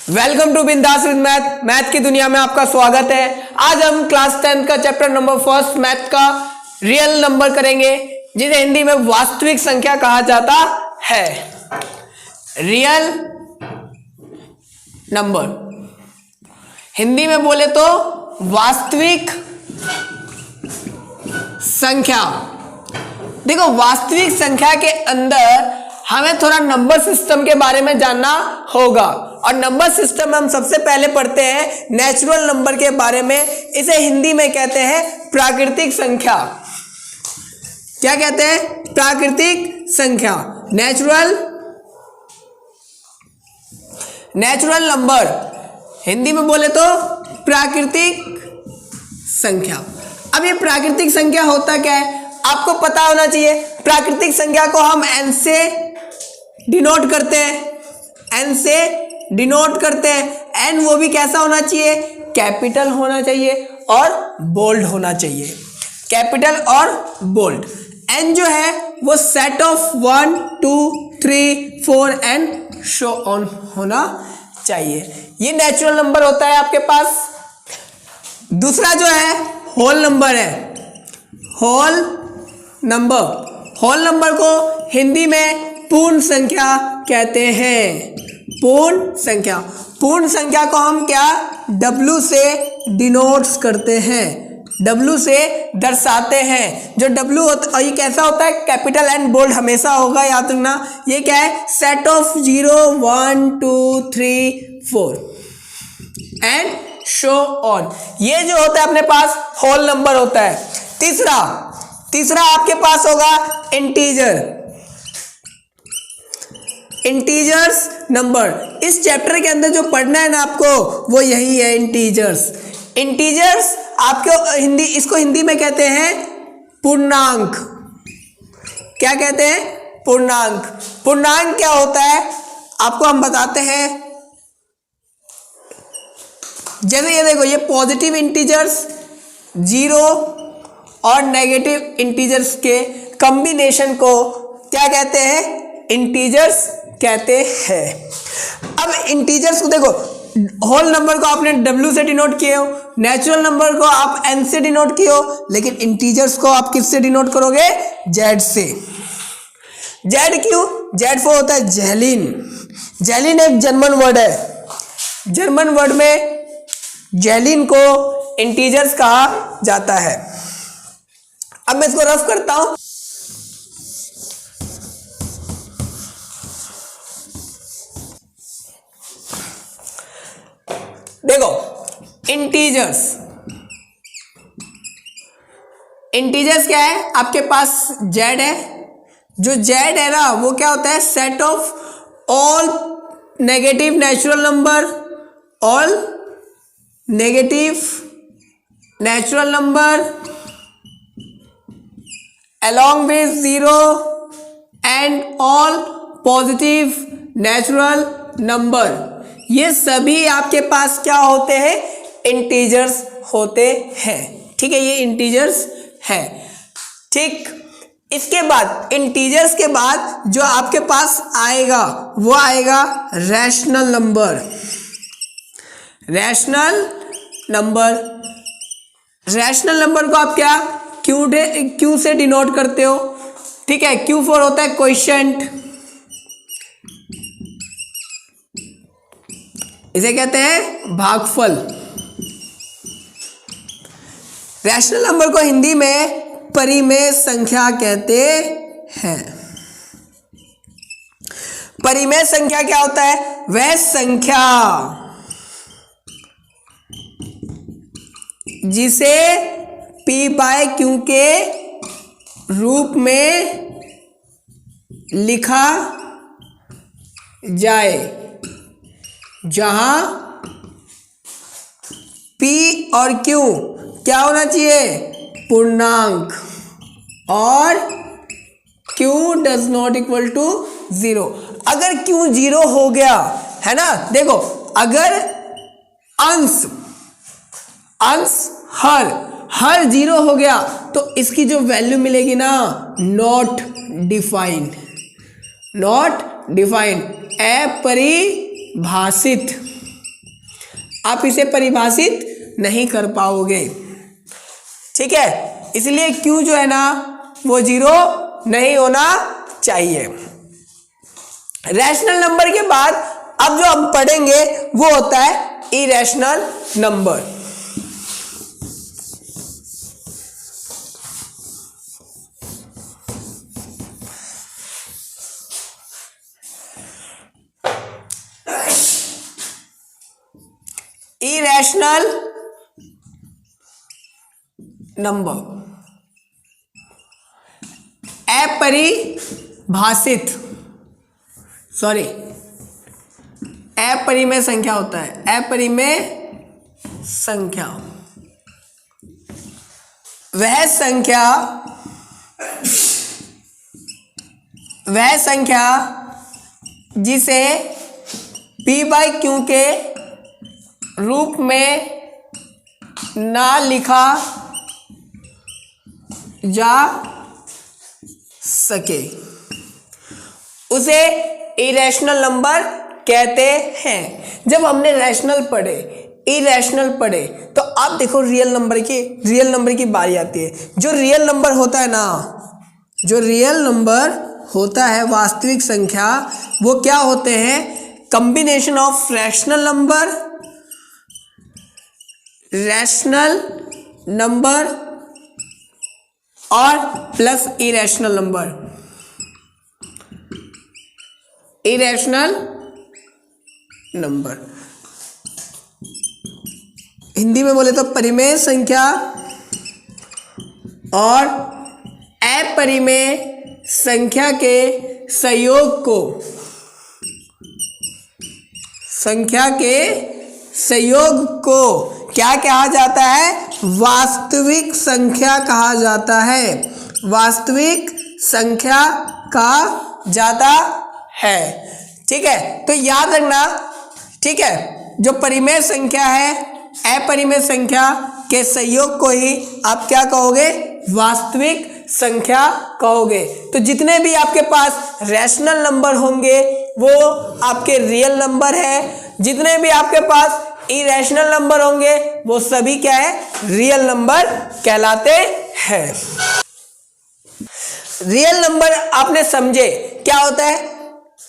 Welcome to बिंदास with math. Math की दुनिया में आपका स्वागत है। आज हम क्लास 10 का चैप्टर नंबर फर्स्ट मैथ का रियल नंबर करेंगे, जिसे हिंदी में वास्तविक संख्या कहा जाता है। रियल नंबर हिंदी में बोले तो वास्तविक संख्या। देखो, वास्तविक संख्या के अंदर हमें थोड़ा नंबर सिस्टम के बारे में जानना होगा, और नंबर सिस्टम में हम सबसे पहले पढ़ते हैं नेचुरल नंबर के बारे में। इसे हिंदी में कहते हैं प्राकृतिक संख्या। क्या कहते हैं? प्राकृतिक संख्या। नेचुरल नंबर हिंदी में बोले तो प्राकृतिक संख्या। अब ये प्राकृतिक संख्या होता क्या है आपको पता होना चाहिए। प्राकृतिक संख्या को हम n से डिनोट करते हैं। n से डिनोट करते हैं। n वो भी कैसा होना चाहिए? कैपिटल होना चाहिए और बोल्ड होना चाहिए। कैपिटल और बोल्ड। n जो है वो set of 1 2 3 4 and show on होना चाहिए। ये नेचुरल नंबर होता है आपके पास। दूसरा जो है होल नंबर है। होल नंबर को हिंदी में पूर्ण संख्या कहते हैं। पूर्ण संख्या को हम क्या W से डिनोट्स करते हैं, W से दर्शाते हैं। जो W होता है ये कैसा होता है? कैपिटल एंड बोल्ड हमेशा होगा, याद रखना। ये क्या है? Set of 0 1 2 3 4 and show on. ये जो होता है अपने पास होल नंबर होता है। तीसरा आपके पास होगा इंटीजर्स नंबर। इस चैप्टर के अंदर जो पढ़ना है ना आपको, वो यही है इंटीजर्स। आपको इसको हिंदी में कहते हैं पूर्णांक। क्या कहते हैं? पूर्णांक क्या होता है आपको हम बताते हैं। जैसे ये देखो, ये पॉजिटिव इंटीजर्स 0 और नेगेटिव इंटीजर्स के कॉम्बिनेशन को क्या कहते हैं? इंटीजर्स कहते हैं। अब इंटीजर्स को देखो, होल नंबर को आपने W से डिनोट किए हो, नेचुरल नंबर को आप N से डिनोट किए हो, लेकिन इंटीजर्स को आप किस से डिनोट करोगे? Z से। Z क्यों? Z वो होता है जेलिन एक जर्मन वर्ड है। जर्मन वर्ड में जेलिन को इंटीजर्स कहा जाता है। अब मैं इसको रफ करता हूं। देखो, इंटीजर्स क्या है? आपके पास Z है। जो Z है ना, वो क्या होता है? Set of all negative natural number along with 0 and all positive natural number। ये सभी आपके पास क्या होते हैं? इंटीजर्स होते हैं। ठीक है, ये इंटीजर्स है। ठीक, इसके बाद इंटीजर्स के बाद जो आपके पास आएगा वो आएगा रैशनल नंबर को आप क्या क्यू से डिनोट करते हो। ठीक है, Q4 होता है क्वोशिएंट। इसे कहते हैं भागफल। रैशनल नंबर को हिंदी में परिमेय संख्या कहते हैं। परिमेय संख्या क्या होता है? वह संख्या जिसे P/Q के रूप में लिखा जाए, जहां P और Q क्या होना चाहिए? पूर्णांक, और Q does not equal to 0। अगर Q 0 हो गया है ना, देखो, अगर अंश हर 0 हो गया तो इसकी जो वैल्यू मिलेगी ना, नॉट डिफाइंड, अपरिभाषित। आप इसे परिभाषित नहीं कर पाओगे। ठीक है, इसलिए Q जो है ना वो 0 नहीं होना चाहिए। रैशनल नंबर के बाद अब जो हम पढ़ेंगे वो होता है इरेशनल नंबर। इरेशनल नंबर अपरिमेय संख्या होता है। अपरिमेय संख्या वह संख्या जिसे P/Q के रूप में ना लिखा जा सके उसे इरेशनल नंबर कहते हैं। जब हमने रैशनल पढ़े, इरेशनल पढ़े, तो आप देखो रियल नंबर की बारी आती है। जो रियल नंबर होता है वास्तविक संख्या, वो क्या होते हैं? कॉम्बिनेशन ऑफ रैशनल नंबर और प्लस इरेशनल नंबर। हिंदी में बोले तो परिमेय संख्या और अपरिमेय संख्या के संयोग को क्या कहा जाता है? वास्तविक संख्या कहा जाता है। वास्तविक संख्या कहा जाता है। ठीक है, तो याद रखना। ठीक है, जो परिमेय संख्या है, अपरिमेय संख्या के संयोग को ही आप क्या कहोगे? वास्तविक संख्या कहोगे। तो जितने भी आपके पास रैशनल नंबर होंगे वो आपके रियल नंबर है, जितने भी आपके पास इरेशनल नंबर होंगे वो सभी क्या है? रियल नंबर कहलाते हैं। रियल नंबर आपने समझे क्या होता है?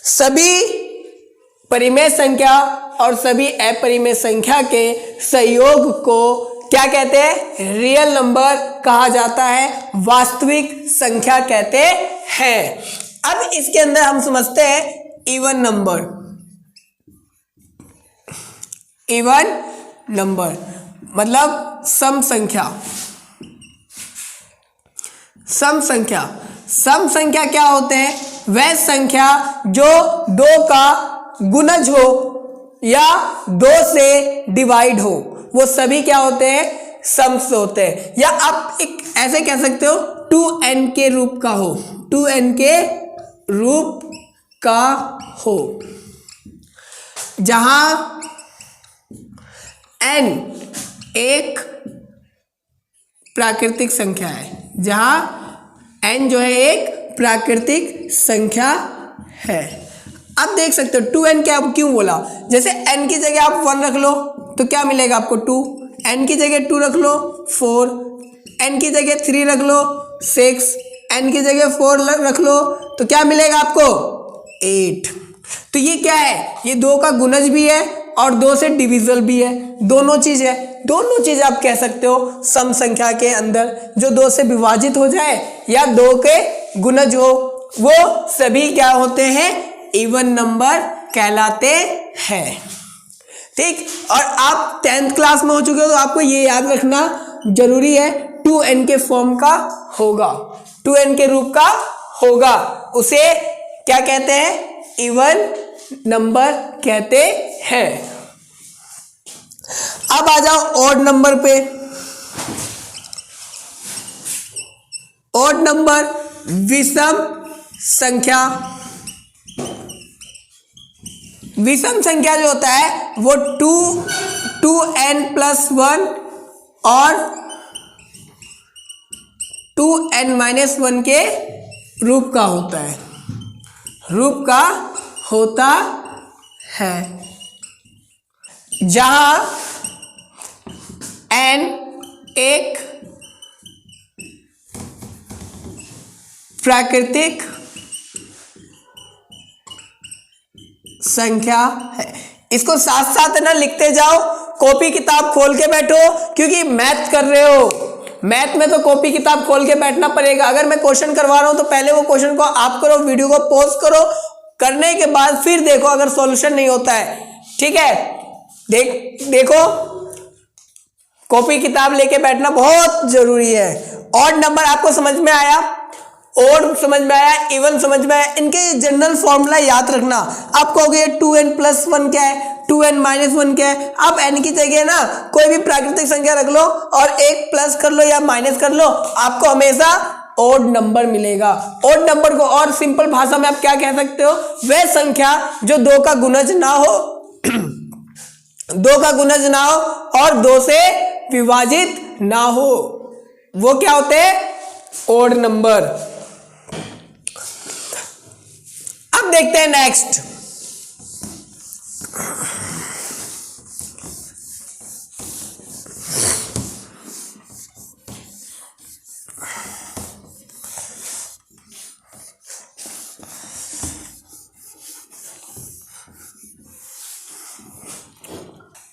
सभी परिमेय संख्या और सभी अपरिमेय संख्या के संयोग को क्या कहते हैं? रियल नंबर कहा जाता है, वास्तविक संख्या कहते हैं। अब इसके अंदर हम समझते हैं इवन नंबर मतलब सम संख्या क्या होते हैं? वह संख्या जो 2 का गुणज हो या 2 से डिवाइड हो, वो सभी क्या होते हैं? सम्स होते हैं। या आप एक ऐसे कह सकते हो 2n के रूप का हो, 2n के रूप का हो, जहां n एक प्राकृतिक संख्या है, जहां n जो है एक प्राकृतिक संख्या है। अब देख सकते हो 2n क्या क्यों बोला? जैसे n की जगह आप 1 रख लो तो क्या मिलेगा आपको? 2। n की जगह 2 रख लो 4, n की जगह 3 रख लो 6, n की जगह 4 रख लो तो क्या मिलेगा आपको? 8। तो ये क्या है? ये 2 का गुणज भी है और 2 से डिविजल भी है, दोनों चीज है। दोनों चीज आप कह सकते हो सम संख्या के अंदर, जो 2 से विभाजित हो जाए या 2 के गुणज हो, वो सभी क्या होते हैं? इवन नंबर कहलाते हैं। ठीक, और आप 10th क्लास में हो चुके हो तो आपको ये याद रखना जरूरी है, 2n के फॉर्म का होगा, 2n के रूप का होगा, उसे क्या कहते हैं? इवन नंबर कहते हैं। अब आ जाओ ऑड नंबर पे। ऑड नंबर विषम संख्या। विषम संख्या जो होता है वो 2n+1 और 2n-1 के रूप का होता है, जहां n एक प्राकृतिक संख्या है। इसको साथ साथ ना लिखते जाओ, कॉपी किताब खोल के बैठो, क्योंकि मैथ कर रहे हो, मैथ में तो कॉपी किताब खोल के बैठना पड़ेगा। अगर मैं क्वेश्चन करवा रहा हूं तो पहले वो क्वेश्चन को आप करो, वीडियो को पॉज करो, करने के बाद फिर देखो अगर सॉल्यूशन नहीं होता है, ठीक है। देखो कॉपी किताब लेके बैठना बहुत जरूरी है। ऑड नंबर आपको समझ में आया, ओड समझ में आया, इवन समझ में आया, इनके जनरल फॉर्मूला याद रखना। आप कहोगे 2n+1 क्या है, 2n-1 क्या है, आप n की जगह ना कोई भी प्राकृतिक संख्या रख लो और एक प्लस कर लो या माइनस कर लो, आपको हमेशा ओड नंबर मिलेगा। ओड नंबर को और सिंपल भाषा में आप क्या कह सकते हो, वह संख्या जो 2 का गुणज ना हो 2 का गुणज ना हो और 2 से विभाजित ना हो, वो क्या होते हैं, ओड नंबर। अब देखते हैं नेक्स्ट।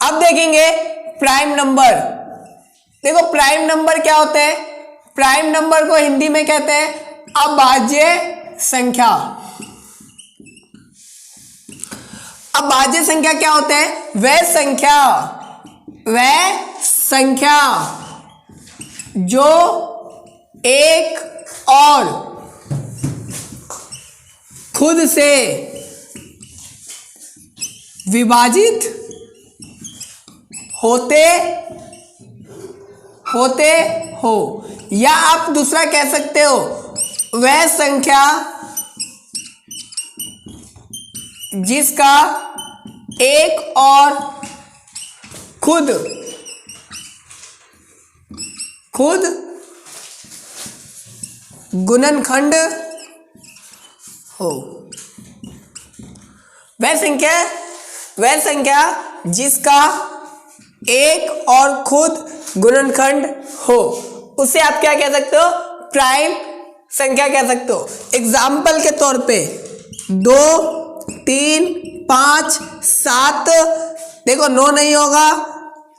अब देखेंगे प्राइम नंबर। देखो प्राइम नंबर क्या होते हैं, प्राइम नंबर को हिंदी में कहते हैं अभाज्य संख्या। अभाज्य संख्या क्या होते हैं, वह संख्या जो एक और खुद से विभाजित होते हो, या आप दूसरा कह सकते हो, वह संख्या जिसका एक और खुद गुणनखंड हो। वह संख्या जिसका एक और खुद गुणनखंड हो, उसे आप क्या कह सकते हो, प्राइम संख्या कह सकते हो। एग्जाम्पल के तौर पे 2, 3, 5, 7, देखो 9 नहीं होगा,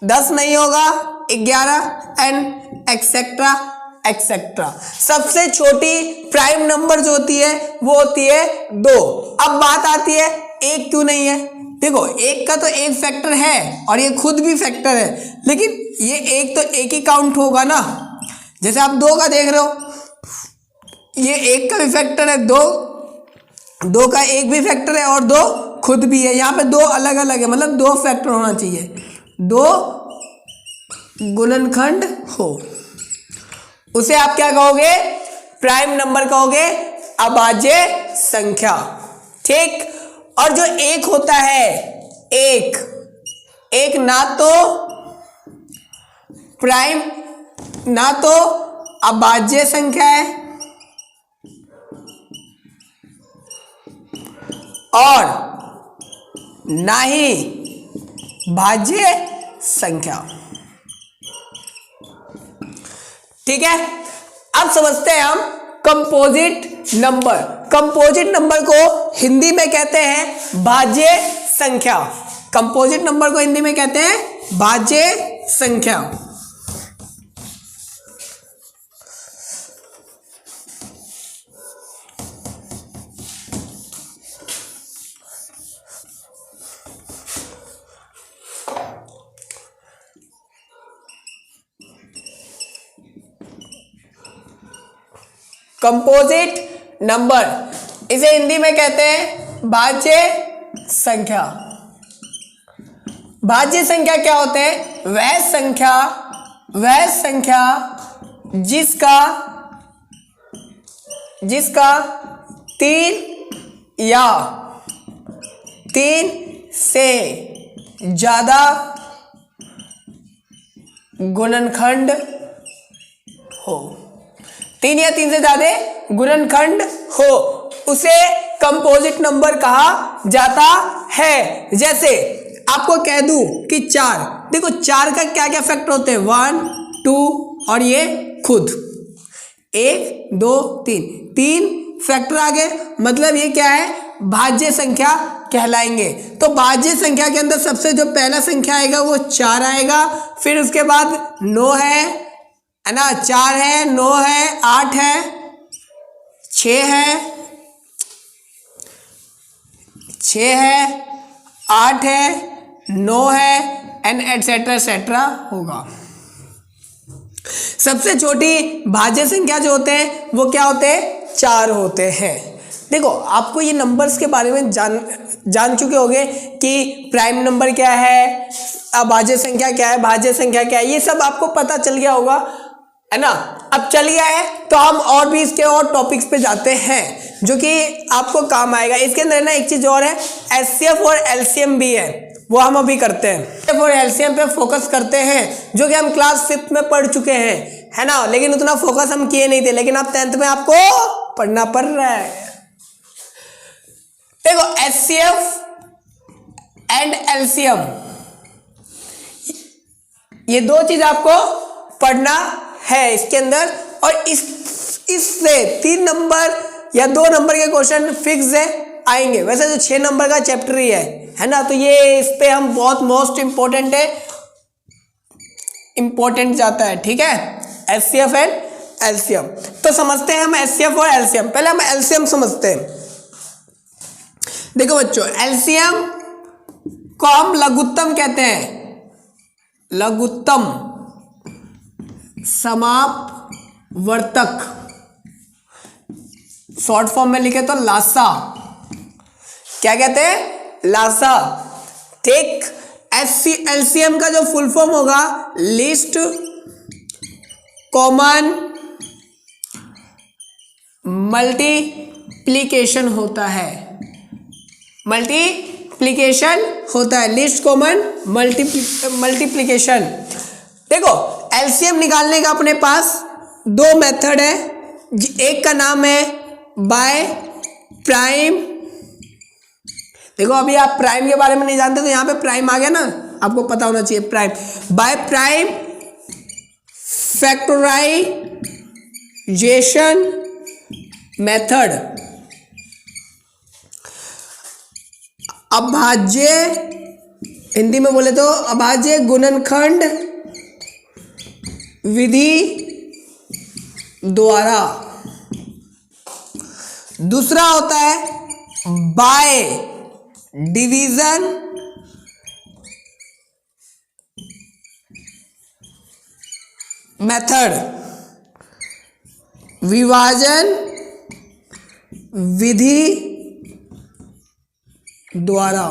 10 नहीं होगा, 11 एंड एक्सेट्रा एक्सेट्रा। सबसे छोटी प्राइम नंबर जो होती है वो होती है 2। अब बात आती है एक क्यों नहीं है। देखो एक का तो एक फैक्टर है और ये खुद भी फैक्टर है, लेकिन ये एक तो एक ही काउंट होगा ना। जैसे आप 2 का देख रहे हो, ये एक का भी फैक्टर है, 2 का एक भी फैक्टर है और 2 खुद भी है। यहाँ पे 2 अलग अलग है, मतलब 2 फैक्टर होना चाहिए, 2 गुणनखंड हो, उसे आप क्या कहोगे, प्राइम नंबर कहोगे, अभाज्य संख्या, ठीक। और जो एक होता है, एक ना तो प्राइम ना तो अभाज्य संख्या है और ना ही भाज्य संख्या, ठीक है। अब समझते हैं हम कंपोजिट नंबर। कंपोजिट नंबर को हिंदी में कहते हैं भाज्य संख्या। कंपोजिट नंबर को हिंदी में कहते हैं भाज्य संख्या। कंपोजिट नंबर, इसे हिंदी में कहते हैं भाज्य संख्या। भाज्य संख्या क्या होते हैं, वह संख्या जिसका 3 या 3 से ज्यादा गुणनखंड हो, 3 या 3 से ज्यादा गुणनखंड हो, उसे कंपोजिट नंबर कहा जाता है। जैसे आपको कह दूं कि 4, देखो 4 का क्या क्या फैक्टर होते हैं, 1 2 और ये खुद 1 2 3 फैक्टर आ गए, मतलब ये क्या है, भाज्य संख्या कहलाएंगे। तो भाज्य संख्या के अंदर सबसे जो पहला संख्या आएगा वो 4 आएगा, फिर उसके बाद 9 है ना, 4 है, 9 है, 8 है, 6 है, 8 है, 9 है एंड एटसेट्रा एटसेट्रा होगा। सबसे छोटी भाज्य संख्या जो होते हैं वो क्या होते हैं, 4 होते हैं। देखो आपको ये नंबर्स के बारे में जान चुके होंगे कि प्राइम नंबर क्या है, अभाज्य संख्या क्या है, भाज्य संख्या क्या है, ये सब आपको पता चल गया होगा, है ना। अब चल गया है तो हम और भी इसके और टॉपिक्स पे जाते हैं जो कि आपको काम आएगा। इसके अंदर ना एक चीज और है, एचसीएफ और एलसीएम भी है, वो हम अभी करते हैं। एचसीएफ और एलसीएम पे फोकस करते हैं जो कि हम क्लास 5th में पढ़ चुके हैं, है ना, लेकिन उतना फोकस हम किए नहीं थे, लेकिन अब 10th में आपको पढ़ना पड़ रहा है। देखो एचसीएफ एंड एलसीएम, ये दो चीज आपको पढ़ना है इसके अंदर, और इससे 3 नंबर या 2 नंबर के क्वेश्चन फिक्स है आएंगे। वैसे तो 6 नंबर का चैप्टर ही है ना, तो ये इस पे हम बहुत मोस्ट इंपॉर्टेंट है, इंपॉर्टेंट जाता है, ठीक है, एचसीएफ एंड एलसीएम। तो समझते हैं हम एचसीएफ और एलसीएम। पहले हम एलसीएम समझते हैं। देखो बच्चों, एलसीएम को हम लघुत्तम कहते हैं, लघुत्तम समापवर्तक, शॉर्ट फॉर्म में लिखे तो लासा, क्या कहते हैं, लासा, ठीक। एलसीएम का जो फुल फॉर्म होगा लीस्ट कॉमन मल्टीप्लीकेशन होता है, मल्टीप्लीकेशन होता है, लीस्ट कॉमन मल्टीप्लीकेशन। देखो एलसीएम निकालने का अपने पास 2 मेथड है, एक का नाम है बाय प्राइम। देखो अभी आप प्राइम के बारे में नहीं जानते तो यहाँ पे प्राइम आ गया ना, आपको पता होना चाहिए prime, by prime factorisation method, अभाज्य, हिंदी में बोले तो अभाज्य गुणनखंड विधि द्वारा। दूसरा होता है बाय डिवीजन मेथड, विभाजन विधि द्वारा।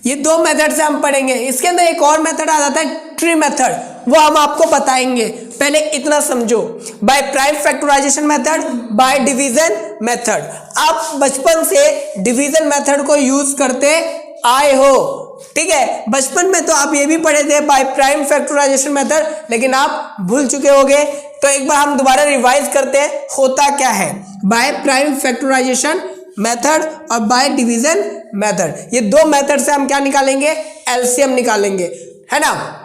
ये 2 मेथड से हम पढ़ेंगे। इसके अंदर एक और मेथड आ जाता है ट्री मेथड, वो हम आपको बताएंगे, पहले इतना समझो। By prime factorisation method, by division method. आप बचपन से डिवीजन मेथड को यूज करते आए हो, ठीक है, बचपन में तो आप ये भी पढ़े थे बाय प्राइम फैक्टराइजेशन मेथड, लेकिन आप भूल चुके होंगे, तो एक बार हम दोबारा रिवाइज करते हैं होता क्या है बाय प्राइम फैक्टराइजेशन मेथड और बाय डिवीजन मेथड। ये 2 मेथड से हम क्या निकालेंगे, एलसीएम निकालेंगे, है ना।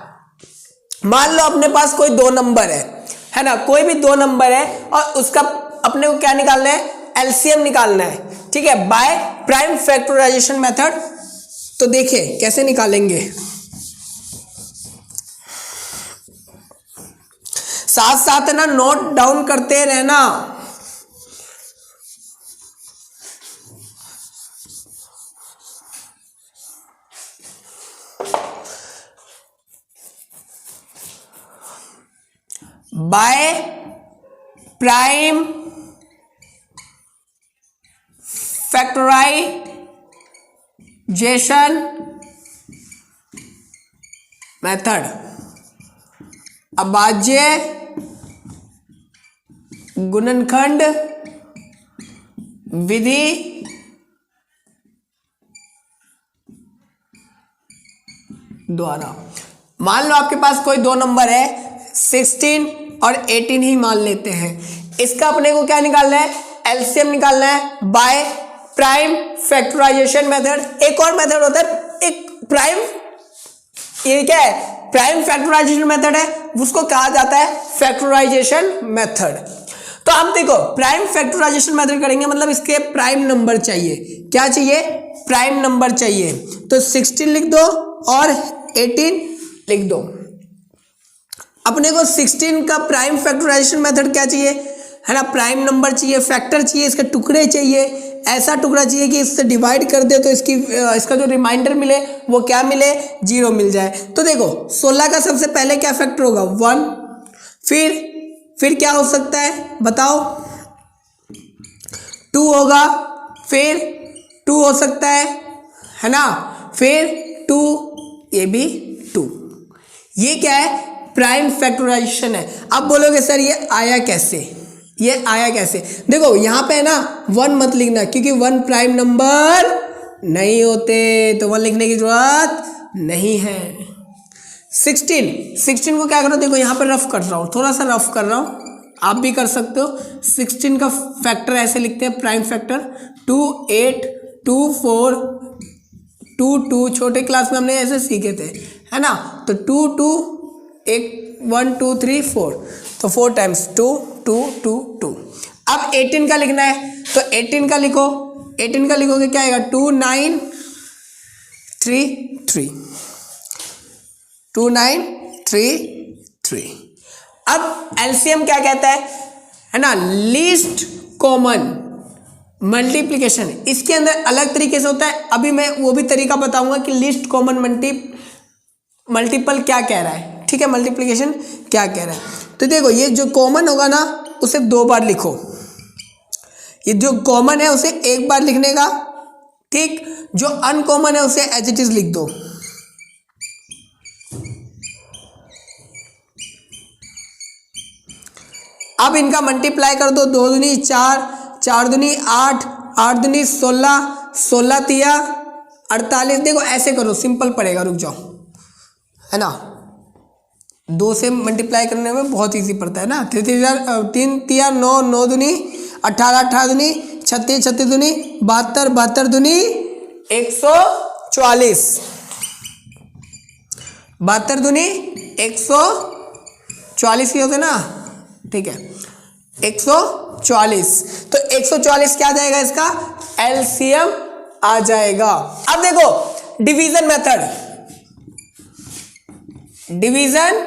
मान लो अपने पास कोई 2 नंबर है ना, कोई भी 2 नंबर है और उसका अपने को क्या निकालना है, एलसीएम निकालना है, ठीक है, बाय प्राइम फैक्टराइजेशन मेथड। तो देखिए कैसे निकालेंगे, साथ साथ है ना नोट डाउन करते रहना। बाय प्राइम फैक्टराइजेशन मेथड, अभाज्य गुणनखंड विधि द्वारा। मान लो आपके पास कोई 2 नंबर है, 16 और 18 ही मान लेते हैं। इसका अपने को क्या निकालना है, एलसीएम निकालना है बाय प्राइम फैक्टराइजेशन मेथड। एक और मेथड होता है एक प्राइम, ये क्या है, प्राइम फैक्टराइजेशन मेथड है, उसको कहा जाता है फैक्टराइजेशन मेथड। तो हम देखो प्राइम फैक्टराइजेशन मेथड करेंगे, मतलब इसके प्राइम नंबर चाहिए, क्या चाहिए, प्राइम नंबर चाहिए। तो 16 लिख दो और 18 लिख दो। अपने को 16 का प्राइम फैक्टराइजेशन मेथड क्या चाहिए, है ना, प्राइम नंबर चाहिए, फैक्टर चाहिए, इसके टुकड़े चाहिए, ऐसा टुकड़ा चाहिए कि इससे डिवाइड कर दे तो इसका जो रिमाइंडर मिले वो क्या मिले, 0 मिल जाए। तो देखो 16 का सबसे पहले क्या फैक्टर होगा, 1, फिर क्या हो सकता है बताओ, 2 होगा, फिर 2 हो सकता है ना, फिर 2, ये भी 2। ये क्या है, प्राइम फैक्टराइजेशन है। अब बोलोगे सर ये आया कैसे, ये आया कैसे, देखो यहाँ पे है ना 1 मत लिखना, क्योंकि 1 प्राइम नंबर नहीं होते, तो 1 लिखने की जरूरत नहीं है। 16 को क्या करो, देखो यहाँ पे रफ कर रहा हूँ, थोड़ा सा रफ कर रहा हूँ, आप भी कर सकते हो। 16 का फैक्टर ऐसे लिखते हैं, प्राइम फैक्टर 2, 8, 2, 4, 2, 2, छोटे क्लास में हमने ऐसे सीखे थे, है ना। तो 2, 2, 1, 2, 3, 4, तो 4 टाइम्स 2, 2, 2, 2। अब 18 का लिखना है, तो 18 का लिखो, 18 का लिखोगे क्या आएगा, 2, 9, 3, 3, 2, 9, 3, 3। अब एलसीएम क्या कहता है ना, लीस्ट कॉमन मल्टीप्लिकेशन, इसके अंदर अलग तरीके से होता है, अभी मैं वो भी तरीका बताऊंगा कि लीस्ट कॉमन मल्टीपल क्या कह रहा है, ठीक है, मल्टीप्लिकेशन क्या कह रहा है। तो देखो ये जो कॉमन होगा ना उसे 2 बार लिखो, ये जो कॉमन है उसे 1 बार लिखने का, ठीक, जो अनकॉमन है उसे एज इट इज लिख दो। अब इनका मल्टीप्लाई कर दो, 2 दूनी 4, 4 दूनी 8, 8 दूनी 16, 16 तिया 48। देखो ऐसे करो, सिंपल पड़ेगा, रुक जाओ, है ना, 2 से मल्टीप्लाई करने में बहुत इजी पड़ता है ना। 3 तिया 9, 9 दूनी 18, 18 दूनी 36, 36 दूनी 72, 72 दूनी 144, 72 दूनी 144 ही होते ना, ठीक है, 144। तो 144 क्या आ जाएगा, इसका एलसीएम आ जाएगा। अब देखो डिवीजन मेथड, डिवीजन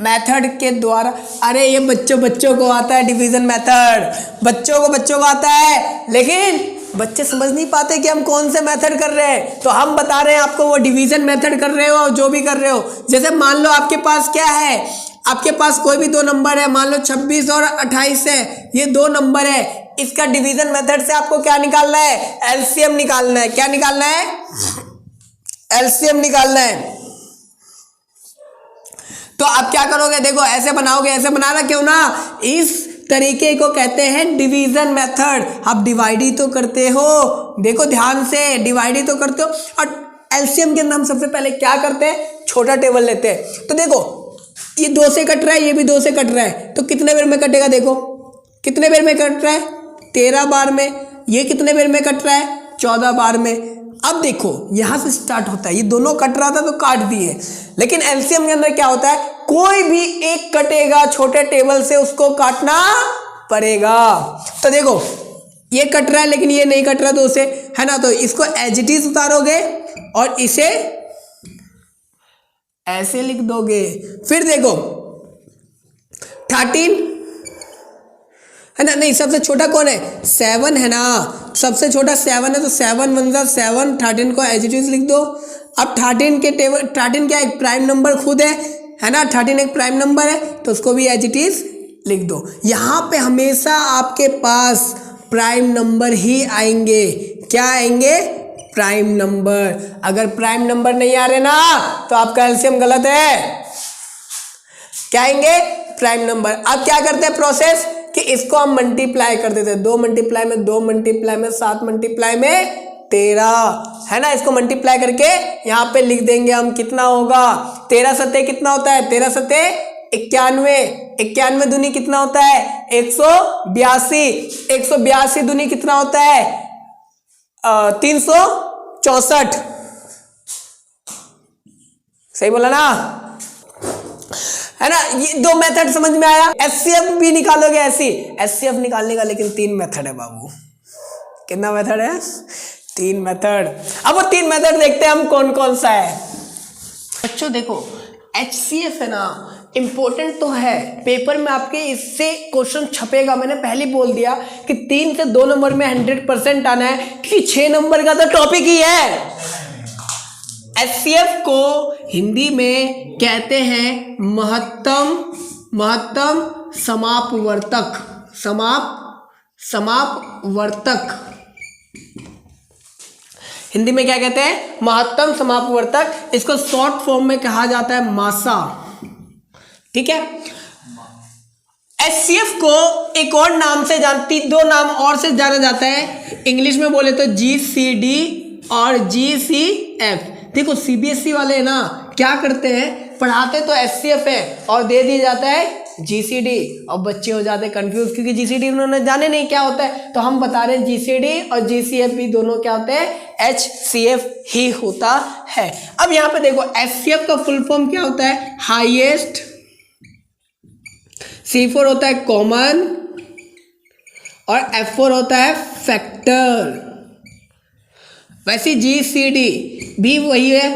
मेथड के द्वारा, अरे ये बच्चों को आता है डिवीजन मेथड, बच्चों को आता है, लेकिन बच्चे समझ नहीं पाते कि हम कौन से मेथड कर रहे हैं, तो हम बता रहे हैं आपको वो डिवीजन मेथड कर रहे हो, जो भी कर रहे हो। जैसे मान लो आपके पास क्या है, आपके पास कोई भी 2 नंबर है, मान लो 26 और 28 है, ये 2 नंबर है, इसका डिवीजन मेथड से आपको क्या निकालना है, एलसीएम निकालना है। क्या निकालना है, एलसीएम निकालना है। तो आप क्या करोगे, देखो ऐसे बनाओगे, ऐसे बनाना क्यों ना, इस तरीके को कहते हैं डिवीजन मेथड। आप डिवाइड ही तो करते हो, देखो ध्यान से, डिवाइड ही तो करते हो, और एलसीएम के अंदर हम सबसे पहले क्या करते हैं, छोटा टेबल लेते हैं। तो देखो ये 2 से कट रहा है, ये भी 2 से कट रहा है, तो कितने बार में कटेगा, देखो कितने बार में कट रहा है, 13 बार में। ये कितने बार में कट रहा है, 14 बार में। अब देखो यहां से स्टार्ट होता है, ये दोनों कट रहा था तो काट दिए, लेकिन एलसीएम के अंदर क्या होता है, कोई भी एक कटेगा छोटे टेबल से, उसको काटना पड़ेगा। तो देखो ये कट रहा है लेकिन ये नहीं कट रहा 2 से, है ना, तो इसको एज इट इज उतारोगे और इसे ऐसे लिख दोगे। फिर देखो 13 है ना, नहीं सबसे छोटा कौन है, 7 है ना, सबसे छोटा 7 है, तो 7 1 जा 7, 13 को एज इट इज लिख दो। अब 13 के टेबल, 13 क्या एक प्राइम नंबर खुद है ना, 13 एक प्राइम नंबर है, तो उसको भी एज इट इज लिख दो। यहाँ पे हमेशा आपके पास प्राइम नंबर ही आएंगे, क्या आएंगे, प्राइम नंबर। अगर प्राइम नंबर नहीं आ रहे ना तो आपका एलसीएम गलत है, क्या आएंगे, प्राइम नंबर। अब क्या करते हैं प्रोसेस कि इसको हम मल्टीप्लाई कर देते हैं, 2 मल्टीप्लाई में 2 मल्टीप्लाई में 7 मल्टीप्लाई में 13, है ना, इसको मल्टीप्लाई करके यहाँ पे लिख देंगे हम, कितना होगा, 13 सत्ते कितना होता है, 13 सत्ते 91, 91 दूनी कितना होता है, 182, 182 दूनी कितना होता है, 364, सही बोला ना, है ना। ये 2 मेथड समझ में आया। एचसीएफ भी निकालोगे ऐसी, एचसीएफ निकालने का लेकिन 3 मेथड है बाबू। कितना मेथड है? 3 मेथड। अब वो 3 मेथड देखते हैं हम कौन कौन सा है। बच्चों देखो एचसीएफ है ना, इंपॉर्टेंट तो है, पेपर में आपके इससे क्वेश्चन छपेगा। मैंने पहले बोल दिया कि 3 से 2 नंबर में 100% आना है, क्योंकि 6 नंबर का तो टॉपिक ही है। एचसीएफ को हिंदी में कहते हैं महत्तम समापवर्तक। समापवर्तक हिंदी में क्या कहते हैं? महत्तम समापवर्तक। इसको शॉर्ट फॉर्म में कहा जाता है मासा। ठीक है। एचसीएफ को एक और नाम से 2 नाम और से जाना जाता है। इंग्लिश में बोले तो जीसीडी और जीसीएफ। देखो सीबीएसई वाले ना क्या करते हैं, पढ़ाते तो एचसीएफ है और दे दिया जाता है जीसीडी, और बच्चे हो जाते हैं कंफ्यूज, क्योंकि जीसीडी उन्होंने जाने नहीं क्या होता है। तो हम बता रहे हैं जीसीडी और जीसीएफ भी दोनों क्या होते हैं? एचसीएफ ही होता है। अब यहाँ पे देखो एचसीएफ का फुल फॉर्म क्या होता है? हाईएस्ट, C4 होता है कॉमन, और F4 होता है फैक्टर। वैसे जीसीडी भी वही है,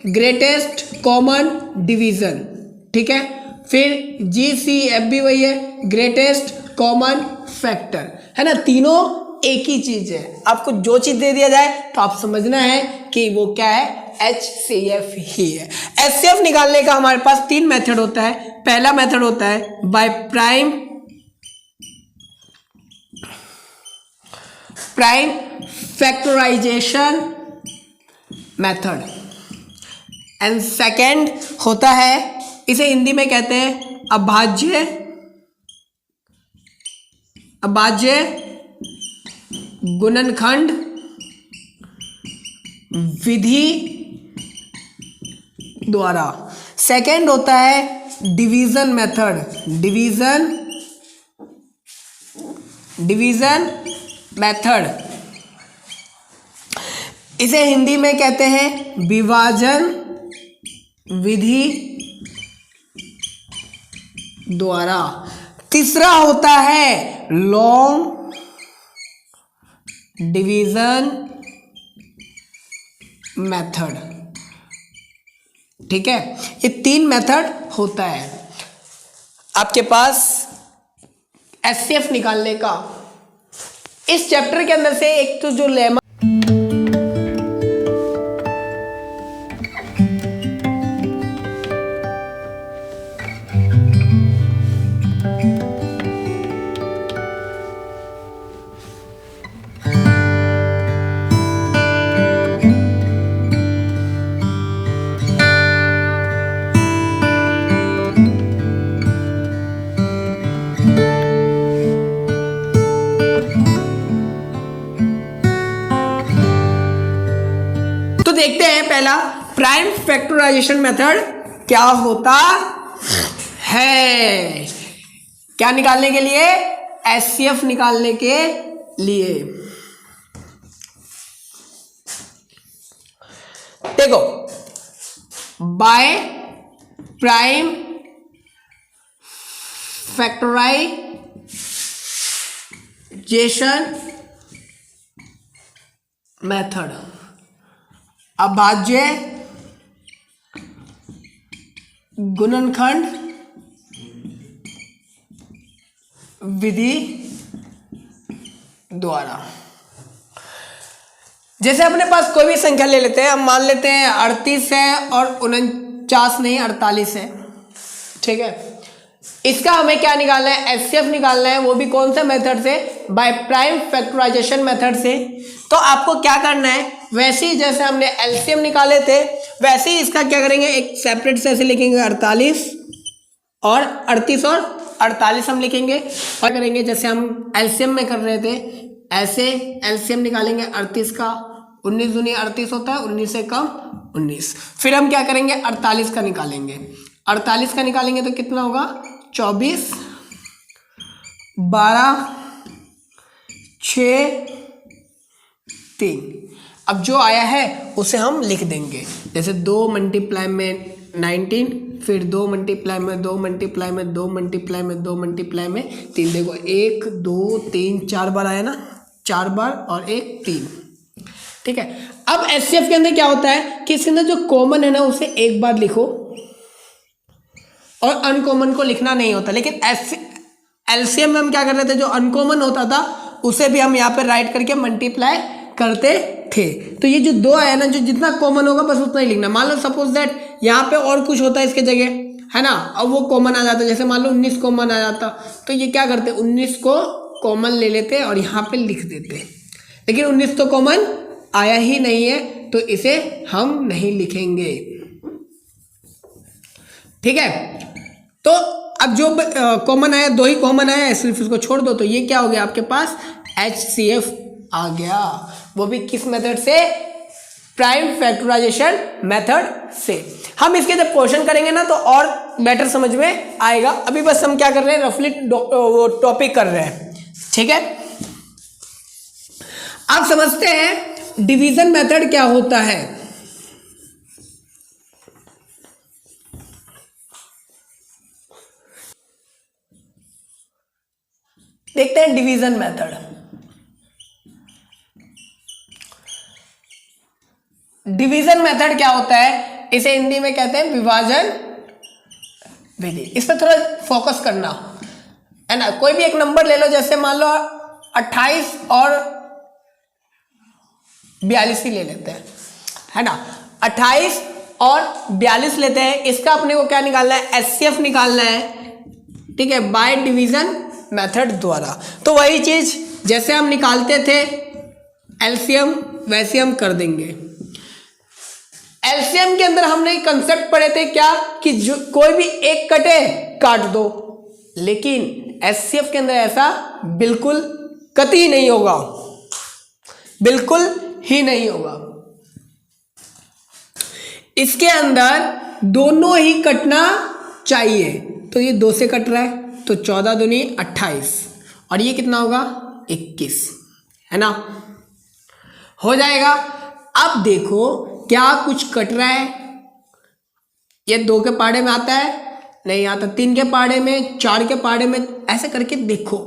ग्रेटेस्ट कॉमन डिवीजन। ठीक है। फिर जीसीएफ भी वही है, ग्रेटेस्ट कॉमन फैक्टर, है ना। तीनों एक ही चीज है। आपको जो चीज दे दिया जाए तो आप समझना है कि वो क्या है? एचसीएफ ही है। एचसीएफ निकालने का हमारे पास 3 मेथड होता है। पहला मेथड होता है by prime factorisation method, and second होता है, इसे हिंदी में कहते हैं अभाज्य गुणनखंड विधि द्वारा। सेकंड होता है डिवीजन मेथड, डिवीजन मेथड। इसे हिंदी में कहते हैं विभाजन विधि द्वारा। तीसरा होता है लॉन्ग डिवीजन मेथड। ठीक है। ये 3 मेथड होता है आपके पास एचसीएफ निकालने का। इस चैप्टर के अंदर से एक तो जो लेमा देखते हैं पहला प्राइम फैक्टराइजेशन मेथड क्या होता है। क्या निकालने के लिए? एचसीएफ निकालने के लिए। देखो बाय प्राइम फैक्टराइजेशन मेथड, अभाज्य गुणनखंड विधि द्वारा। जैसे अपने पास कोई भी संख्या ले लेते हैं, हम मान लेते हैं 38 है और 49 नहीं 48 है। ठीक है। इसका हमें क्या निकालना है? एचसीएफ निकालना है, वो भी कौन से मेथड से? बाय प्राइम फैक्टराइजेशन मेथड से। तो आपको क्या करना है, वैसे ही जैसे हमने एलसीएम निकाले थे वैसे ही इसका क्या करेंगे, एक सेपरेट से ऐसे लिखेंगे 48 और 38 और 48 हम लिखेंगे, और करेंगे जैसे हम एलसीएम में कर रहे थे ऐसे एलसीएम निकालेंगे 38 का। 19 दूनी 38 होता है, 19 से कम 19। फिर हम क्या करेंगे 48 का निकालेंगे। 48 का निकालेंगे तो कितना होगा 24, 12, 6, 3। अब जो आया है उसे हम लिख देंगे, जैसे 2 मल्टीप्लाई में 19, फिर 2 मल्टीप्लाई में 2 मल्टीप्लाई में 2 मल्टीप्लाई में 2 मल्टीप्लाई में 3, देखो 1 2 3 4 बार आया ना, 4 बार और 1 3। ठीक है, अब एचसीएफ के अंदर क्या होता है कि इसके अंदर जो कॉमन है ना उसे एक बार लिखो और अनकॉमन को लिखना नहीं होता, लेकिन एलसीएम में हम क्या कर रहे थे, जो अनकॉमन होता था उसे भी हम यहाँ पे राइट करके मल्टीप्लाई करते थे। तो ये जो 2 आया ना, जो जितना कॉमन होगा बस उतना ही लिखना। मान लो सपोज दैट यहाँ पे और कुछ होता है इसके जगह, है ना, अब वो कॉमन आ जाता, जैसे मान लो 19 कॉमन आ जाता, तो ये क्या करते 19 को कॉमन ले लेते और यहाँ पे लिख देते, लेकिन 19 तो कॉमन आया ही नहीं है तो इसे हम नहीं लिखेंगे। ठीक है, तो अब जो कॉमन आया, 2 ही कॉमन आया है, सिर्फ इसको छोड़ दो, तो ये क्या हो गया आपके पास HCF आ गया, वो भी किस मेथड से, प्राइम फैक्टराइजेशन मेथड से। हम इसके जब क्वेश्चन करेंगे ना तो और बेटर समझ में आएगा, अभी बस हम क्या कर रहे हैं, रफली टॉपिक कर रहे हैं। ठीक है, आप समझते हैं डिवीजन मेथड क्या होता है। देखते हैं डिवीजन मेथड। डिवीजन मेथड क्या होता है, इसे हिंदी में कहते हैं विभाजन विधि। इस पर थोड़ा फोकस करना है ना। कोई भी एक नंबर ले लो, जैसे मान लो 28 और 42 ही ले लेते हैं, है ना, 28 और 42 लेते हैं। इसका अपने को क्या निकालना है, एचसीएफ निकालना है। ठीक है, बाय डिवीजन मेथड द्वारा। तो वही चीज जैसे हम निकालते थे एलसीएम वैसे हम कर देंगे। एलसीएम के अंदर हमने कंसेप्ट पढ़े थे क्या, कि जो कोई भी एक कटे काट दो, लेकिन एचसीएफ के अंदर ऐसा बिल्कुल कतई नहीं होगा, बिल्कुल ही नहीं होगा। इसके अंदर दोनों ही कटना चाहिए। तो ये 2 से कट रहा है तो 14 दूनी 28 और ये कितना होगा 21, है ना, हो जाएगा। अब देखो क्या कुछ कट रहा है, ये 2 के पाड़े में आता है, नहीं आता, 3 के पाड़े में, 4 के पाड़े में, ऐसे करके देखो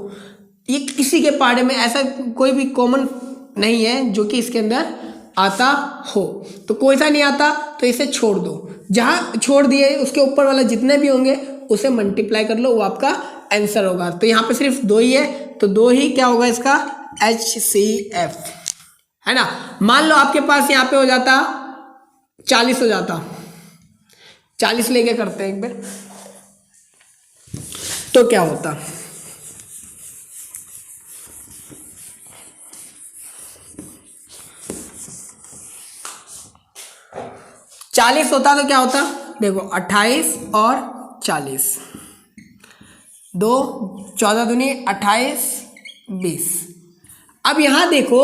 ये किसी के पाड़े में ऐसा कोई भी कॉमन नहीं है जो कि इसके अंदर आता हो। तो कोई सा नहीं आता तो इसे छोड़ दो, जहां छोड़ दिए उसके ऊपर वाला जितने भी होंगे उसे मल्टीप्लाई कर लो, वो आपका आंसर होगा। तो यहाँ पे सिर्फ 2 ही है तो 2 ही क्या होगा इसका HCF, है ना। मान लो आपके पास यहाँ पे हो जाता 40 हो जाता, 40 लेके करते हैं एक बार, तो क्या होता, चालीस होता तो क्या होता, देखो 28 और 40, 2 14 दूनी 28 20। अब यहां देखो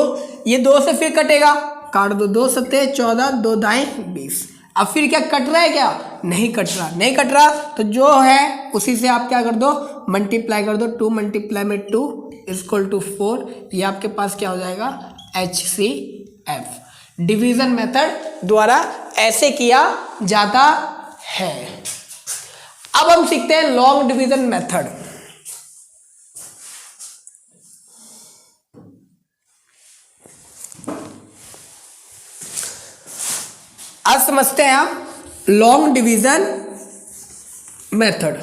ये 2 से फिर कटेगा, काट दो, 2 सत्ते 14, 2 दाएं 20। अब फिर क्या कट रहा है, क्या नहीं कट रहा, नहीं कट रहा तो जो है उसी से आप क्या कर दो, मल्टीप्लाई कर दो। 2 मल्टीप्लाई में 2 इक्वल टू 4, ये आपके पास क्या हो जाएगा HCF। डिवीजन मेथड द्वारा ऐसे किया जाता है। अब हम सीखते हैं लॉन्ग डिवीजन मेथड। आज समझते हैं आप long division method.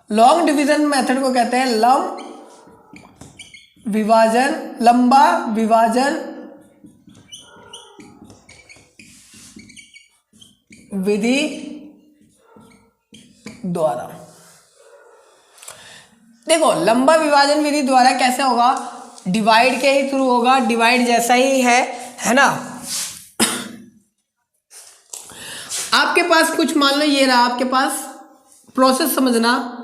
Long division method को कहते हैं लंबा विभाजन विधि द्वारा। देखो लंबा विभाजन विधि द्वारा कैसे होगा, डिवाइड के ही थ्रू होगा, डिवाइड जैसा ही है ना। आपके पास कुछ मान लो ये रहा आपके पास, प्रोसेस समझना,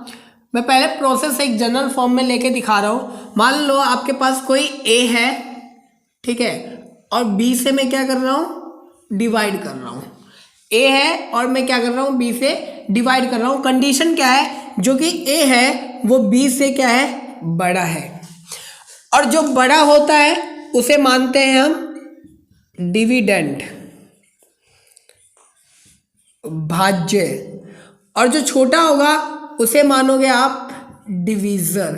मैं पहले प्रोसेस एक जनरल फॉर्म में लेके दिखा रहा हूं। मान लो आपके पास कोई A है, ठीक है, और b से मैं क्या कर रहा हूँ, डिवाइड कर रहा हूँ। a है और मैं क्या कर रहा हूँ, b से डिवाइड कर रहा हूँ। कंडीशन क्या है, जो कि a है वो b से क्या है, बड़ा है, और जो बड़ा होता है उसे मानते हैं हम डिविडेंड, भाज्य, और जो छोटा होगा उसे मानोगे आप डिवीजर।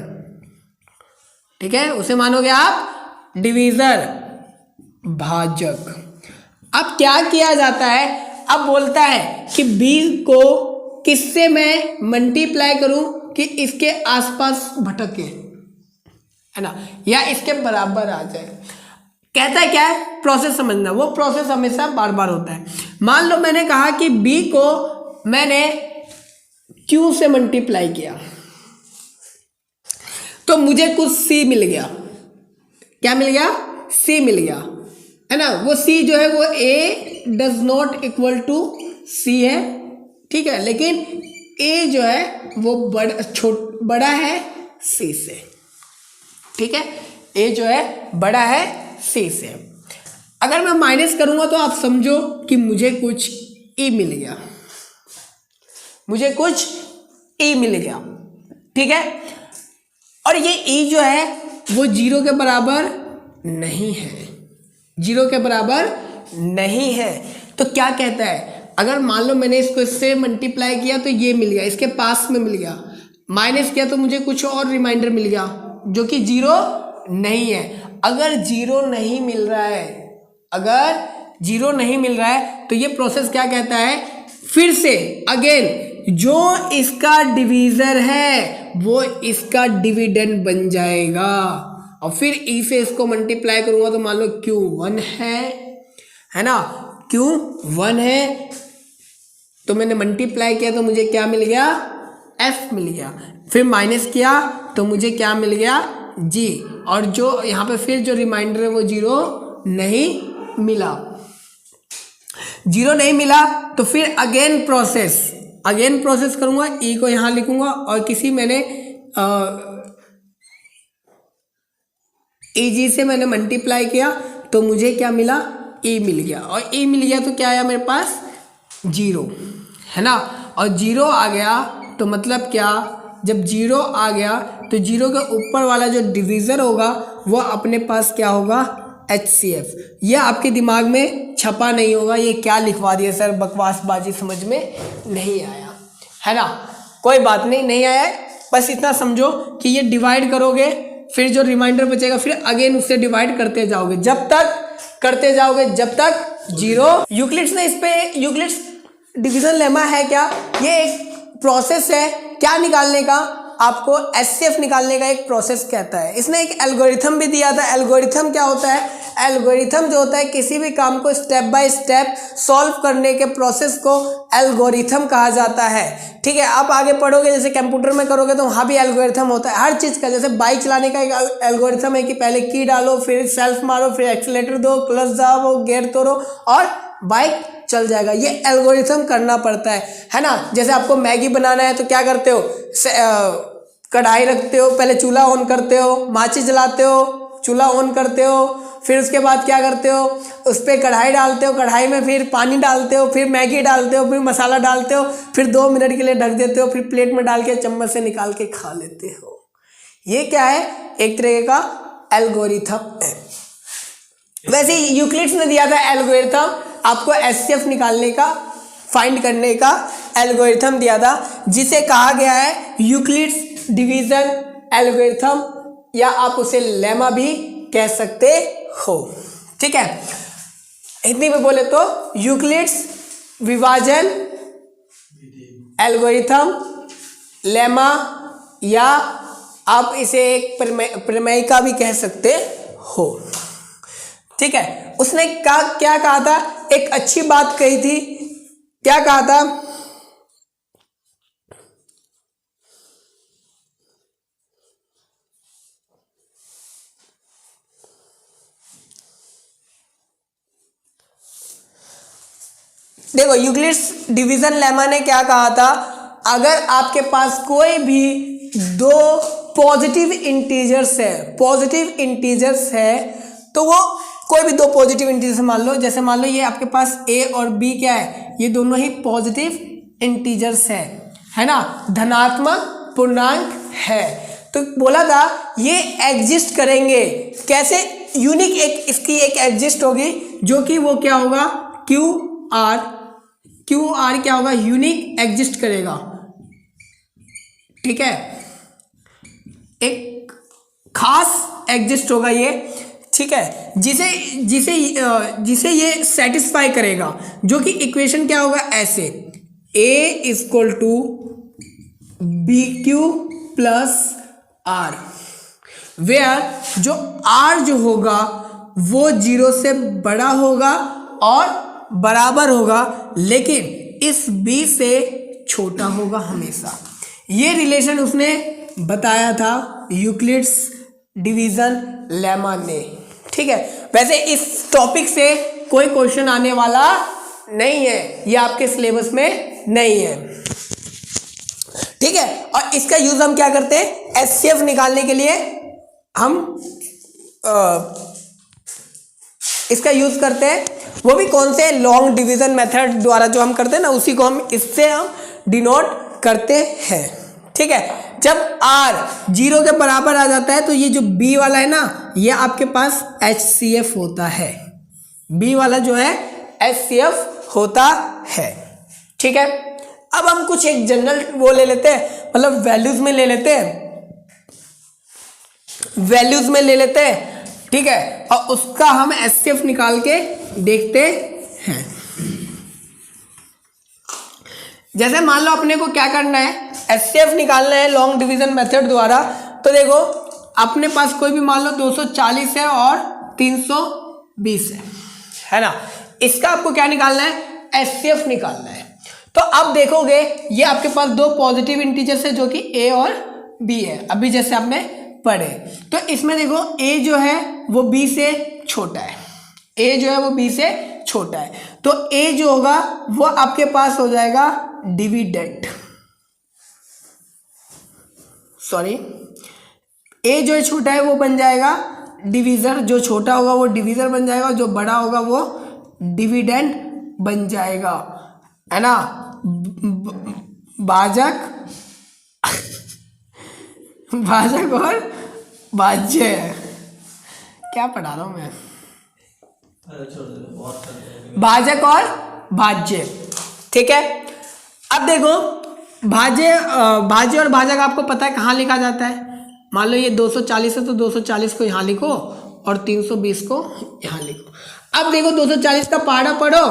ठीक है, उसे मानोगे आप डिवीजर, भाजक। अब क्या किया जाता है, अब बोलता है कि b को किससे मैं मल्टीप्लाई करूं कि इसके आसपास भटके, है ना, या इसके बराबर आ जाए। कहता है क्या है, प्रोसेस समझना, वो प्रोसेस हमेशा बार बार होता है। मान लो मैंने कहा कि b को मैंने q से मल्टीप्लाई किया तो मुझे कुछ c मिल गया। क्या मिल गया, c मिल गया, है ना। वो c जो है वो a does not equal to c है, ठीक है, लेकिन a जो है वो बड़ा है c से। ठीक है, a जो है बड़ा है c से। अगर मैं माइनस करूंगा तो आप समझो कि मुझे कुछ e मिल गया, मुझे कुछ e मिल गया। ठीक है, और ये e जो है वो 0 के बराबर नहीं है, 0 के बराबर नहीं है। तो क्या कहता है, अगर मान लो मैंने इसको इससे मल्टीप्लाई किया तो ये मिल गया, इसके पास में मिल गया, माइनस किया तो मुझे कुछ और रिमाइंडर मिल गया जो कि 0 नहीं है। अगर 0 नहीं मिल रहा है, अगर 0 नहीं मिल रहा है तो ये प्रोसेस क्या कहता है, फिर से अगेन जो इसका डिवीजर है वो इसका डिविडेंड बन जाएगा, और फिर ई से इसको मल्टीप्लाई करूंगा तो मान लो Q1 है ना, Q1 है, तो मैंने मल्टीप्लाई किया तो मुझे क्या मिल गया, F मिल गया, फिर माइनस किया तो मुझे क्या मिल गया, G, और जो यहाँ पे फिर जो रिमाइंडर है वो 0 नहीं मिला, 0 नहीं मिला। तो फिर अगेन प्रोसेस करूंगा, ई को यहाँ लिखूंगा और किसी मैंने जी से मैंने मल्टीप्लाई किया तो मुझे क्या मिला, ई मिल गया, और ई मिल गया तो क्या आया मेरे पास, 0, है ना। और 0 आ गया तो मतलब क्या, जब 0 आ गया तो 0 के ऊपर वाला जो डिवीज़र होगा वो अपने पास क्या होगा, HCF। यह आपके दिमाग में छपा नहीं होगा, ये क्या लिखवा दिया सर, बकवासबाजी समझ में नहीं आया, है ना। कोई बात नहीं, नहीं आया है, बस इतना समझो कि ये डिवाइड करोगे, फिर जो रिमाइंडर बचेगा फिर अगेन उससे डिवाइड करते जाओगे, जब तक 0। यूक्लिड्स ने इस पे, यूक्लिड्स डिवीजन लेमा है क्या, ये एक प्रोसेस है क्या निकालने का, आपको HCF निकालने का एक प्रोसेस कहता है। इसने एक एल्गोरिथम भी दिया था। एल्गोरिथम क्या होता है, एल्गोरिथम जो होता है किसी भी काम को स्टेप बाय स्टेप सॉल्व करने के प्रोसेस को एल्गोरिथम कहा जाता है। ठीक है, आप आगे पढ़ोगे, जैसे कंप्यूटर में करोगे तो वहाँ भी एल्गोरिथम होता है हर चीज़ का। जैसे बाइक चलाने का एक एल्गोरिथम है कि पहले की डालो, फिर सेल्फ मारो, फिर एक्सीलेटर दो, क्लच दबाओ, गियर तोड़ो और बाइक चल जाएगा। ये एल्गोरिथम करना पड़ता है ना। जैसे आपको मैगी बनाना है तो क्या करते हो, कढ़ाई रखते हो, पहले चूल्हा ऑन करते हो, माचिस जलाते हो, चूल्हा ऑन करते हो, फिर उसके बाद क्या करते हो, उस पर कढ़ाई डालते हो, कढ़ाई में फिर पानी डालते हो, फिर मैगी डालते हो, फिर मसाला डालते हो, फिर 2 मिनट के लिए ढक देते हो, फिर प्लेट में डाल के चम्मच से निकाल के खा लेते हो। ये क्या है, एक तरह का एल्गोरिथम है। वैसे यूक्लिड्स ने दिया था एल्गोरिथम, आपको HCF निकालने का, फाइंड करने का एल्गोरिथम दिया था, जिसे कहा गया है यूक्लिड्स डिवीजन एल्गोरिथम, या आप उसे लेमा भी कह सकते हो। ठीक है, हिंदी में बोले तो यूक्लिड्स विभाजन एल्गोरिथम, लेमा, या आप इसे एक प्रमेयिका भी कह सकते हो। ठीक है, उसने क्या कहा था, एक अच्छी बात कही थी। क्या कहा था, देखो यूक्लिड्स डिवीजन लेमा ने क्या कहा था, अगर आपके पास कोई भी 2 पॉजिटिव इंटीजर्स है तो वो कोई भी दो पॉजिटिव इंटीजर मान लो, जैसे मान लो ये आपके पास a और b क्या है, ये दोनों ही पॉजिटिव इंटीजर्स है ना, धनात्मक पूर्णांक है। तो बोला था ये एग्जिस्ट करेंगे कैसे, यूनिक एक इसकी एक एग्जिस्ट होगी जो कि वो क्या होगा, क्यू आर क्या होगा, यूनिक एग्जिस्ट करेगा, ठीक है, एक खास एग्जिस्ट होगा ये, ठीक है, जिसे जिसे जिसे ये सेटिस्फाई करेगा, जो कि इक्वेशन क्या होगा ऐसे, a equal to b q plus r, where जो r जो होगा वो 0 से बड़ा होगा और बराबर होगा, लेकिन इस b से छोटा होगा हमेशा। ये रिलेशन उसने बताया था यूक्लिड्स डिवीजन लेमा ने, ठीक है। वैसे इस टॉपिक से कोई क्वेश्चन आने वाला नहीं है, ये आपके सिलेबस में नहीं है, ठीक है। और इसका यूज हम क्या करते हैं, एचसीएफ निकालने के लिए हम इसका यूज करते हैं, वो भी कौन से, लॉन्ग डिवीजन मेथड द्वारा जो हम करते हैं ना, उसी को हम इससे हम डिनोट करते हैं, ठीक है। जब r 0 के बराबर आ जाता है तो ये जो b वाला है ना, ये आपके पास HCF होता है, b वाला जो है HCF होता है, ठीक है। अब हम कुछ एक जनरल वो ले लेते हैं, मतलब वैल्यूज में ले लेते हैं, ठीक है, और उसका हम HCF निकाल के देखते हैं। जैसे मान लो अपने को क्या करना है, HCF निकालना है लॉन्ग डिवीजन मेथड द्वारा, तो देखो अपने पास कोई भी मान लो 240 है और 320 है ना, इसका आपको क्या निकालना है, HCF निकालना है। तो अब देखोगे ये आपके पास दो पॉजिटिव इंटीजर्स है जो कि a और b है, अभी जैसे आपने पढ़े, तो इसमें देखो a जो है वो b से छोटा है, a जो है वो b से छोटा है, तो a जो होगा वो आपके पास हो जाएगा डिविडेंड, सॉरी a जो है छोटा है वो बन जाएगा डिवीजर, जो छोटा होगा वो डिवीजर बन जाएगा, जो बड़ा होगा वो डिविडेंड बन जाएगा, है ना। भाजक और भाज्य, क्या पढ़ा रहा हूं मैं, भाजक और भाज्य, ठीक है। अब देखो भाज्य और भाजक आपको पता है कहाँ लिखा जाता है, मान लो ये 240 है तो 240 को यहाँ लिखो और 320 को यहाँ लिखो। अब देखो 240 का पहाड़ा पढ़ो,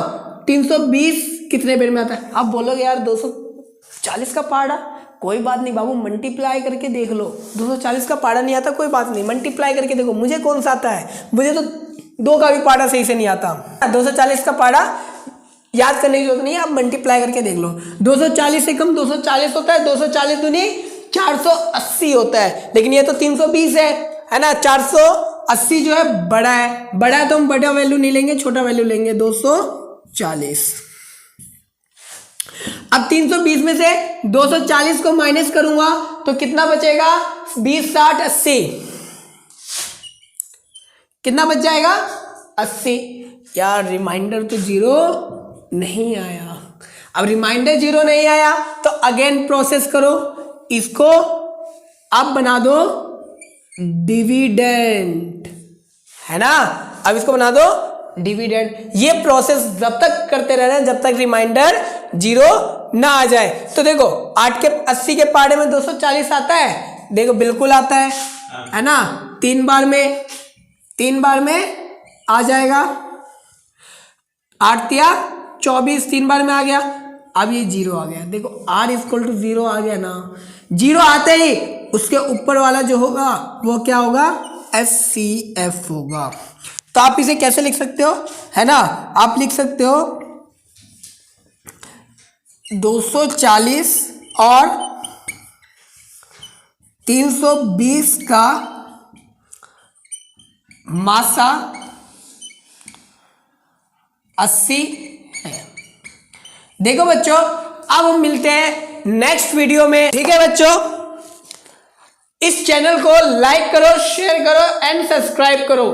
320 कितने बेर में आता है, अब बोलोगे यार 240 का पहाड़ा, कोई बात नहीं बाबू, मल्टीप्लाई करके देख लो, 240 का पहाड़ा नहीं आता कोई बात नहीं, मल्टीप्लाई करके देखो, मुझे कौन सा आता है, मुझे तो 2 का भी पहाड़ा सही से नहीं आता, 240 का पहाड़ा याद करने की जरूरत नहीं है, आप मल्टीप्लाई करके देख लो, 240 से कम 240 होता है, 240 दूनी 480 होता है, लेकिन ये तो 320 है ना, 480 जो है बड़ा है तो हम बड़ा वैल्यू नहीं लेंगे, छोटा वैल्यू लेंगे 240। अब 320 में से 240 को माइनस करूंगा तो कितना बचेगा, 20 60 80, कितना बच जाएगा 80। यार रिमाइंडर तो 0 नहीं आया, अब रिमाइंडर 0 नहीं आया तो अगेन प्रोसेस करो, इसको अब बना दो डिविडेंड, है ना, अब इसको बना दो डिविडेंड। ये प्रोसेस जब तक करते रहना जब तक रिमाइंडर 0 ना आ जाए। तो देखो 8 के 80 के पहाड़े में 240 आता है, देखो बिल्कुल आता है ना, 3 बार में आ जाएगा, 8 या 24 3 बार में आ गया, अब ये 0 आ गया, देखो r इक्वल टू 0 आ गया ना, 0 आते ही उसके ऊपर वाला जो होगा वो क्या होगा, HCF होगा। तो आप इसे कैसे लिख सकते हो, है ना, आप लिख सकते हो 240 और 320 का मासा 80 है। देखो बच्चों अब हम मिलते हैं नेक्स्ट वीडियो में, ठीक है बच्चों, इस चैनल को लाइक करो, शेयर करो एंड सब्सक्राइब करो।